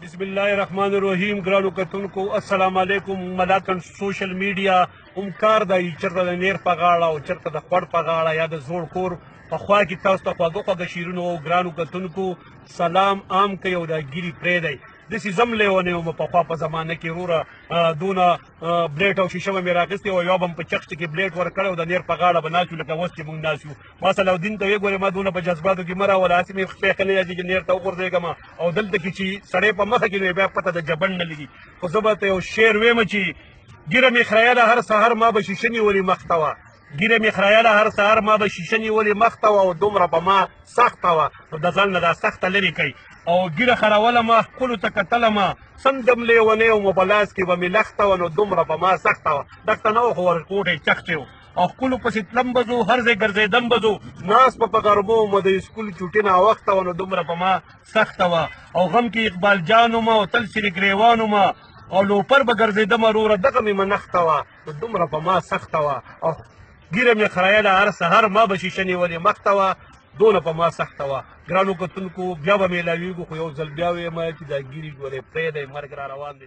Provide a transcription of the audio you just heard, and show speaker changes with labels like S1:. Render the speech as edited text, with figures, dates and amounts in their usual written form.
S1: بسم الله الرحمن الرحیم. ګرانو کتونکو السلام علیکم. ملاتړ سوشل میډیا هم کار دی چېرته د نیر په غاړه او چېرته د خوړ په غاړه یا د زوړ کور په خوا کې تاسو ته خواږه خواږه شعرونه او ګرانو کتونکو سلام عام کوي او دا ګیري پرېږدی. داسې زم لیونی وم پخوا په زمانه کې وروره دونه بلیټ او شیشه به مې راخیستې وه، یو به م په چکچ کې بلیټ ورکړی او د نیر په غاړه به ناست یو لکه اوس چې مونږ ناست یو. ما صلاحالدین ته ویې ګورې ما دونه په جذباتو کې مه راوله، هسې مې خپې ښه نه یادېږي نیر ته وغورځېږم او دلته کې چې سړی په مخه کې نو بیا پته د جبن نه لګي. خو زه به ته یو شعر ویم چې ګیره مې خریاله هر سهار ما به شیشه نیولې مخ ته وه، ګیره مې خریاله هر سهار ما به شیشه نیولې مخ ته وه او دومره په ما سخته وه. نو د ځان نه دا سخته لرې کوي او ګیره خروله ما ښکلو ته کتلمه سندم لیونی وم په لاس کې به مې لخته وه نو دومره په ما سخته وه. دښته نه وه خو ورکوټی چختې و او ښکلو پسې تلم به ځو هر ځای ګرځېدم به ځو ناست به په غربو وم د سکول چوټي ناوخته وه نو دومره په ما سخته وه. او غم کې اقبال جان وم او تل سري ګریوان وم او لوپر به ګرځېدمه وروره دغه مې منښته وه نو دومره په ما سخته وه. او ګیره مې خریاله هر سهار ما به شیشه نیولې مخ ته وه دونه په ما سخته وه. ګرانو کتونکو بیا به میلاویږو خو یو ځل بیا ویم چې دا ګیري ګورې پرېږدی مرګ را روان دی.